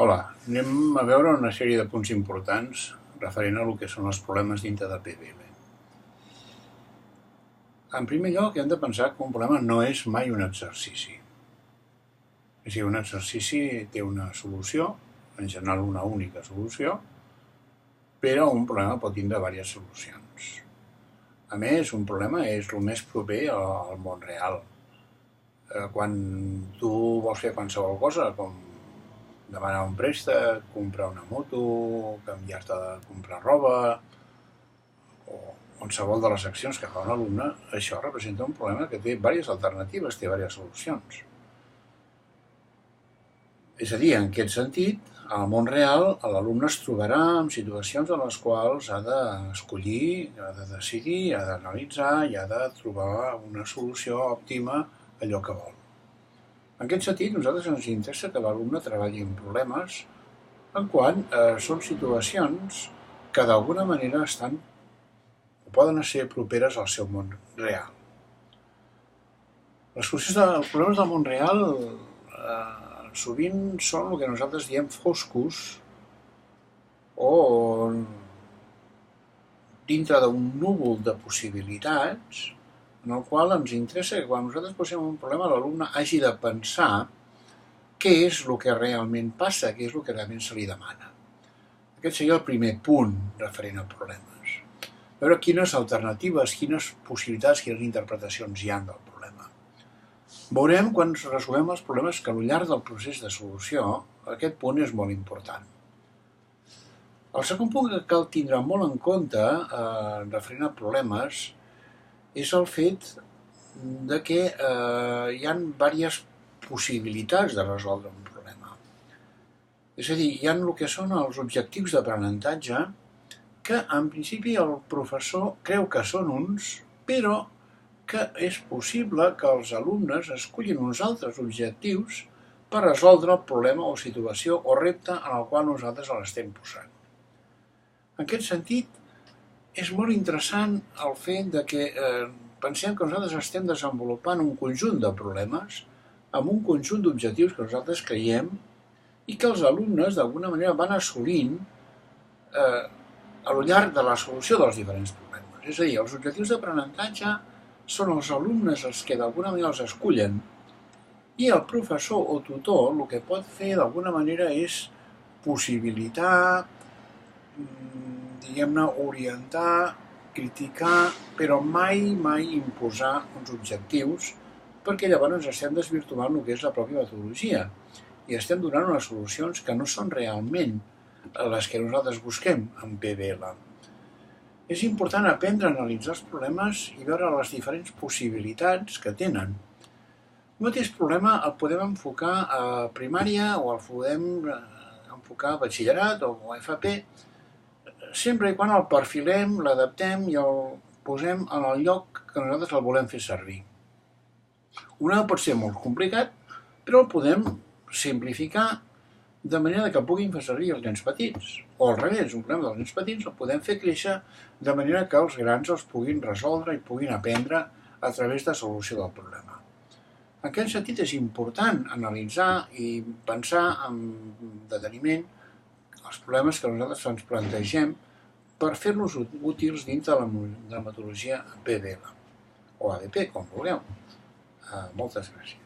Hola, anem a veure una sèrie de punts importants referent a el que són els problemes dintre de PBL. En primer lloc, hem de pensar que un problema no és mai un exercici. És a dir, un exercici té una solució, en general una única solució, però un problema pot tindre diverses solucions. A més, un problema és el més proper al món real. Quan tu vols fer qualsevol cosa, com demanar un préstec, comprar una moto, canviar-te de comprar roba, o qualsevol de les accions que fa un alumne, això representa un problema que té diverses alternatives, té diverses solucions. És a dir, en aquest sentit, al món real, l'alumne es trobarà en situacions en les quals ha d'escollir, ha de decidir, ha d'analitzar i ha de trobar una solució òptima a allò que vol. En aquest sentit, a nosaltres ens interessa que l'alumne treballi en problemes en quan són situacions que d'alguna manera estan o poden ser properes al seu món real. Les solucions dels problemes del món real sovint són el que nosaltres diem foscos o dintre d'un núvol de possibilitats en el qual ens interessa que quan nosaltres posem un problema l'alumne hagi de pensar què és el que realment passa, què és el que realment se li demana. Aquest seria el primer punt referent a problemes. Veure quines alternatives, quines possibilitats, quines interpretacions hi ha del problema. Veurem quan resolem els problemes que al llarg del procés de solució aquest punt és molt important. El segon punt que cal tindre molt en compte referent a problemes és el fet de que hi ha diverses possibilitats de resoldre un problema. És a dir, hi ha el que són els objectius d'aprenentatge que en principi el professor creu que són uns, però que és possible que els alumnes escollin uns altres objectius per resoldre el problema o situació o repte en el qual nosaltres l'estem posant. En aquest sentit, és molt interessant el fet que pensem que nosaltres estem desenvolupant un conjunt de problemes amb un conjunt d'objectius que nosaltres creiem i que els alumnes d'alguna manera van assolint al llarg de la solució dels diferents problemes. És a dir, els objectius d'aprenentatge són els alumnes els que d'alguna manera els escullen i el professor o tutor el que pot fer d'alguna manera és possibilitar, diguem-ne, orientar, criticar, però mai imposar uns objectius perquè llavors estem desvirtuant el que és la pròpia metodologia i estem donant unes solucions que no són realment les que nosaltres busquem en PBL. És important aprendre a analitzar els problemes i veure les diferents possibilitats que tenen. El mateix problema el podem enfocar a primària o el podem enfocar a batxillerat o a FP, sempre i quan el perfilem, l'adaptem i el posem en el lloc que nosaltres el volem fer servir. Una pot ser molt complicat, però el podem simplificar de manera que puguin fer servir els nens petits. O al revés, un problema dels nens petits el podem fer créixer de manera que els grans els puguin resoldre i puguin aprendre a través de solució del problema. En aquest sentit és important analitzar i pensar amb deteniment els problemes que nosaltres ens plantegem per fer-los útils dins de la metodologia PBL o ADP, com vulgueu. Moltes gràcies.